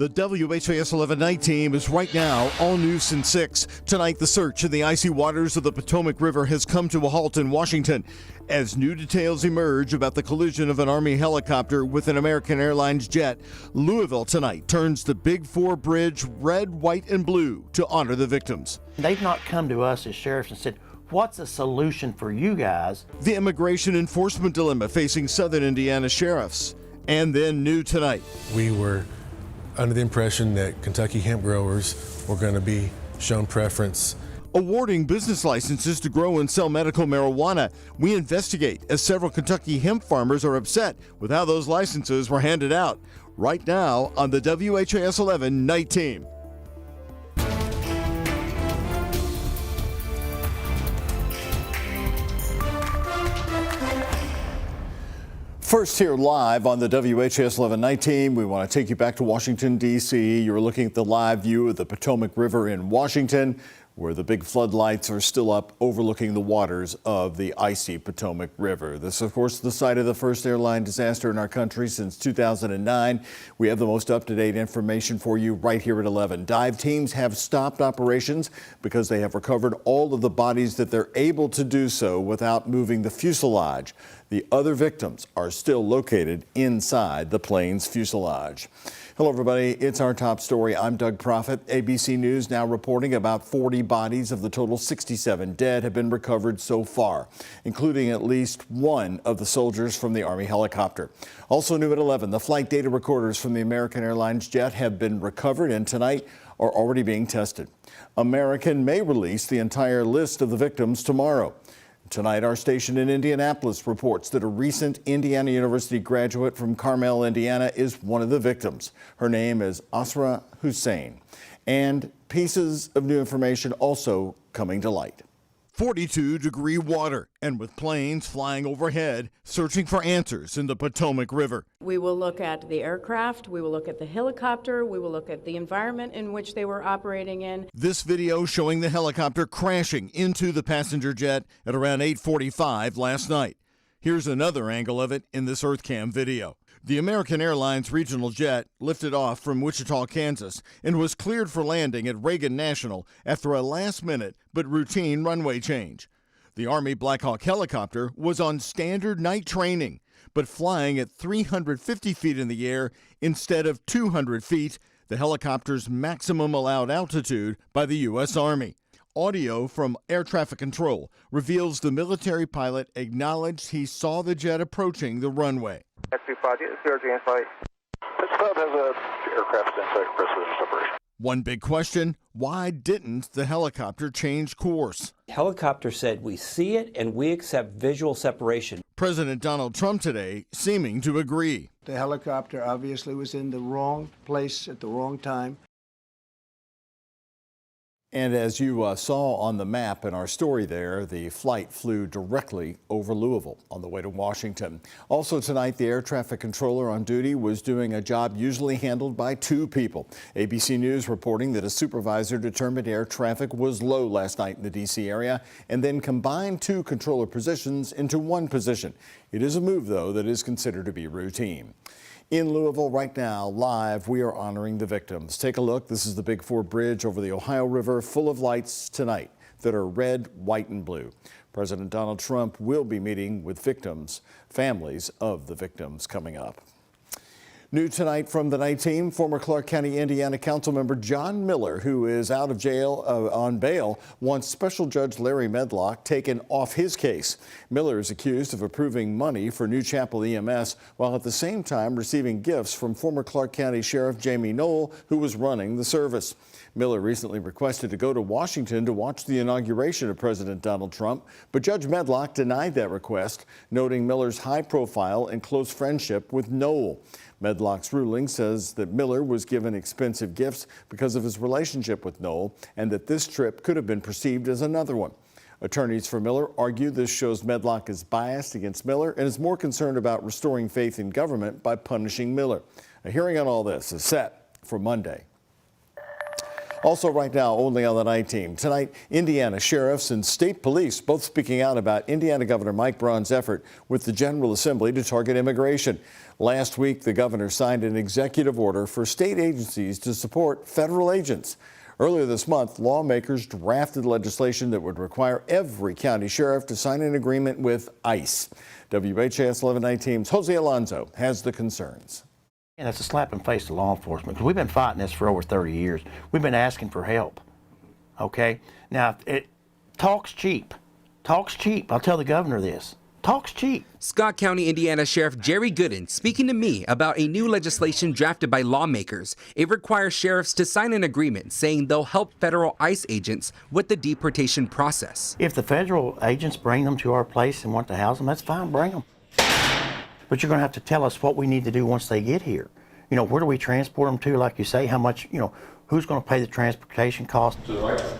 The WHAS11 night team is right now all news since 6. Tonight, the search in the icy waters of the Potomac River has come to a halt in Washington as new details emerge about the collision of an Army helicopter with an American Airlines jet. Louisville tonight turns the Big Four Bridge red, white, and blue to honor the victims. They've not come to us as sheriffs and said, what's a solution for you guys? The immigration enforcement dilemma facing Southern Indiana sheriffs. And then new tonight. We were under the impression that Kentucky hemp growers were going to be shown preference. Awarding business licenses to grow and sell medical marijuana. We investigate as several Kentucky hemp farmers are upset with how those licenses were handed out. Right now on the WHAS11 night team. First here live on the WHAS11 night team, we want to take you back to Washington, D.C. You're looking at the live view of the Potomac River in Washington, where the big floodlights are still up overlooking the waters of the icy Potomac River. This, of course, is the site of the first airline disaster in our country since 2009. We have the most up-to-date information for you right here at 11. Dive teams have stopped operations because they have recovered all of the bodies that they're able to do so without moving the fuselage. The other victims are still located inside the plane's fuselage. Hello, everybody. It's our top story. I'm Doug Proffitt. ABC News now reporting about 40 bodies of the total 67 dead have been recovered so far, including at least one of the soldiers from the Army helicopter. Also new at 11, the flight data recorders from the American Airlines jet have been recovered and tonight are already being tested. American may release the entire list of the victims tomorrow. Tonight, our station in Indianapolis reports that a recent Indiana University graduate from Carmel, Indiana, is one of the victims. Her name is Asra Hussein. And pieces of new information also coming to light. 42-degree water, and with planes flying overhead, searching for answers in the Potomac River. We will look at the aircraft, we will look at the helicopter, we will look at the environment in which they were operating in. This video showing the helicopter crashing into the passenger jet at around 8:45 last night. Here's another angle of it in this EarthCam video. The American Airlines regional jet lifted off from Wichita, Kansas, and was cleared for landing at Reagan National after a last-minute but routine runway change. The Army Black Hawk helicopter was on standard night training, but flying at 350 feet in the air instead of 200 feet, the helicopter's maximum allowed altitude by the U.S. Army. Audio from air traffic control reveals the military pilot acknowledged he saw the jet approaching the runway. S25, CRJ in flight. This club has a aircraft in flight for separation. One big question, why didn't the helicopter change course? Helicopter said, we see it and we accept visual separation. President Donald Trump today seeming to agree. The helicopter obviously was in the wrong place at the wrong time. And as you saw on the map in our story there, the flight flew directly over Louisville on the way to Washington. Also tonight, the air traffic controller on duty was doing a job usually handled by two people. ABC News reporting that a supervisor determined air traffic was low last night in the D.C. area and then combined two controller positions into one position. It is a move, though, that is considered to be routine. In Louisville right now, live, we are honoring the victims. Take a look. This is the Big Four Bridge over the Ohio River, full of lights tonight that are red, white, and blue. President Donald Trump will be meeting with victims, families of the victims coming up. New tonight from the night team, former Clark County, Indiana Councilmember John Miller, who is out of jail on bail, wants Special Judge Larry Medlock taken off his case. Miller is accused of approving money for New Chapel EMS while at the same time receiving gifts from former Clark County Sheriff Jamie Knoll, who was running the service. Miller recently requested to go to Washington to watch the inauguration of President Donald Trump, but Judge Medlock denied that request, noting Miller's high profile and close friendship with Knoll. Medlock's ruling says that Miller was given expensive gifts because of his relationship with Knoll and that this trip could have been perceived as another one. Attorneys for Miller argue this shows Medlock is biased against Miller and is more concerned about restoring faith in government by punishing Miller. A hearing on all this is set for Monday. Also right now, only on the night team. Tonight, Indiana sheriffs and state police both speaking out about Indiana Governor Mike Braun's effort with the General Assembly to target immigration. Last week, the governor signed an executive order for state agencies to support federal agents. Earlier this month, lawmakers drafted legislation that would require every county sheriff to sign an agreement with ICE. WHAS 11 Night Team's Jose Alonso has the concerns. And it's a slap in the face to law enforcement because we've been fighting this for over 30 years. We've been asking for help. Okay? Now, talk's cheap. Talk's cheap. I'll tell the governor this. Talk's cheap. Scott County, Indiana Sheriff Jerry Gooden speaking to me about a new legislation drafted by lawmakers. It requires sheriffs to sign an agreement saying they'll help federal ICE agents with the deportation process. If the federal agents bring them to our place and want to house them, that's fine, bring them. But you're going to have to tell us what we need to do once they get here. You know, where do we transport them to, like you say, how much, you know, who's going to pay the transportation cost?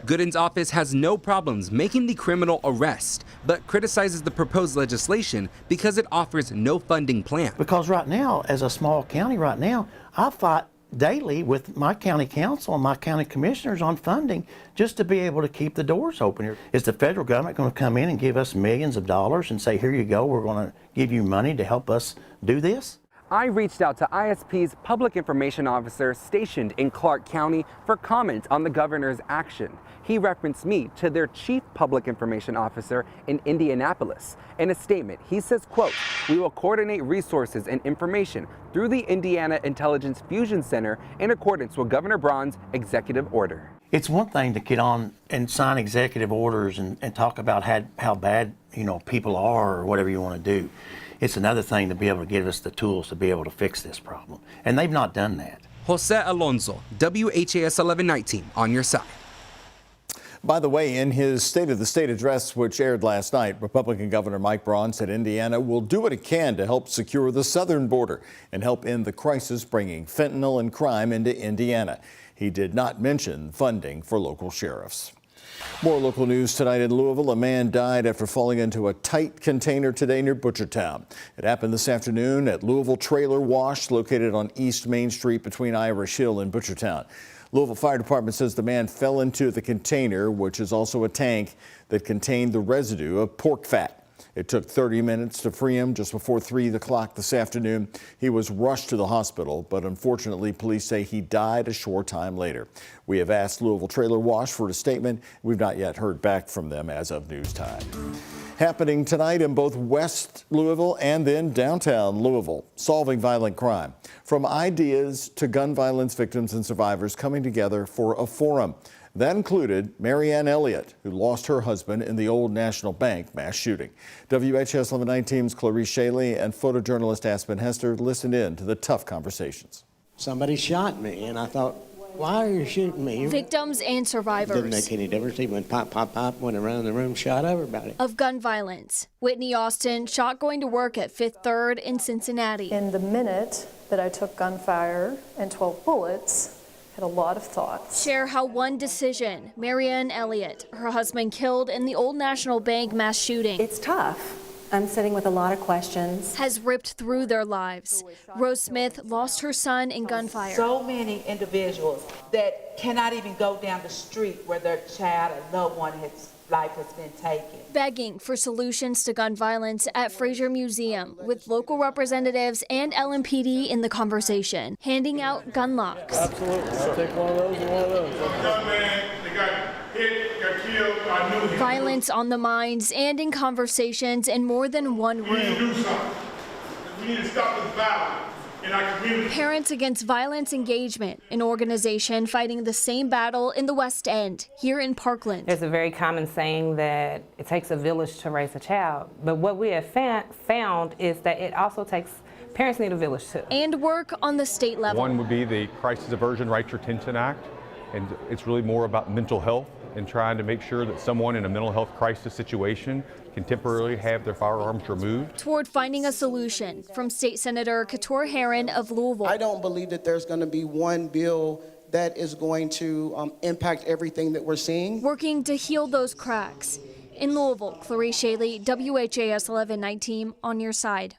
Gooden's office has no problems making the criminal arrest, but criticizes the proposed legislation because it offers no funding plan. Because right now, as a small county right now, I fight daily with my county council and my county commissioners on funding just to be able to keep the doors open here. Is the federal government going to come in and give us millions of dollars and say, here you go, we're going to give you money to help us do this? I reached out to ISP's public information officer stationed in Clark County for comment on the governor's action. He referenced me to their chief public information officer in Indianapolis. In a statement, he says, quote, "We will coordinate resources and information through the Indiana Intelligence Fusion Center in accordance with Governor Braun's executive order." It's one thing to get on and sign executive orders and talk about how bad, you know, people are or whatever you want to do. It's another thing to be able to give us the tools to be able to fix this problem. And they've not done that. Jose Alonso, WHAS 11 Night Team, on your side. By the way, in his State of the State address, which aired last night, Republican Governor Mike Braun said Indiana will do what it can to help secure the southern border and help end the crisis bringing fentanyl and crime into Indiana. He did not mention funding for local sheriffs. More local news tonight in Louisville. A man died after falling into a tight container today near Butchertown. It happened this afternoon at Louisville Trailer Wash, located on East Main Street between Irish Hill and Butchertown. Louisville Fire Department says the man fell into the container, which is also a tank that contained the residue of pork fat. It took 30 minutes to free him just before 3 o'clock this afternoon. He was rushed to the hospital, but unfortunately, police say he died a short time later. We have asked Louisville Trailer Wash for a statement. We've not yet heard back from them as of news time. Happening tonight in both West Louisville and then downtown Louisville, solving violent crime. From ideas to gun violence victims and survivors coming together for a forum. That included Marianne Elliott, who lost her husband in the Old National Bank mass shooting. WHAS 11 Night Team's Clarice Shaley and photojournalist Aspen Hester listened in to the tough conversations. Somebody shot me, and I thought, why are you shooting me? Victims and survivors. Didn't make any difference. He went pop, pop, pop, went around the room, shot everybody. Of gun violence. Whitney Austin shot going to work at Fifth Third in Cincinnati. In the minute that I took gunfire and 12 bullets, had a lot of thoughts. Share how one decision, Marianne Elliott, her husband killed in the Old National Bank mass shooting. It's tough. I'm sitting with a lot of questions. Has ripped through their lives. Rose Smith lost her son in gunfire. So many individuals that cannot even go down the street where their child or loved one life has been taken. Begging for solutions to gun violence at Fraser Museum with local representatives and LMPD in the conversation, handing out gun locks. Absolutely. I'll take one of those and one of those. Young man, they got hit, got killed. I knew him. Violence on the minds and in conversations in more than one room. We need to do something. We need to stop this violence in our community. Parents Against Violence Engagement, an organization fighting the same battle in the West End, here in Parkland. There's a very common saying that it takes a village to raise a child, but what we have found is that it also takes, parents need a village too. And work on the state level. One would be the Crisis Aversion Right to Retention Act, and it's really more about mental health and trying to make sure that someone in a mental health crisis situation can temporarily have their firearms removed. Toward finding a solution from State Senator Couture Herron of Louisville. I don't believe that there's going to be one bill that is going to impact everything that we're seeing. Working to heal those cracks. In Louisville, Clarice Shaley, WHAS 11 Night Team, on your side.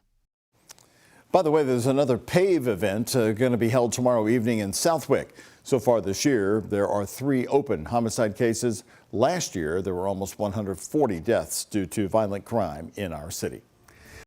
By the way, there's another PAVE event going to be held tomorrow evening in Southwick. So far this year, there are 3 open homicide cases. Last year, there were almost 140 deaths due to violent crime in our city.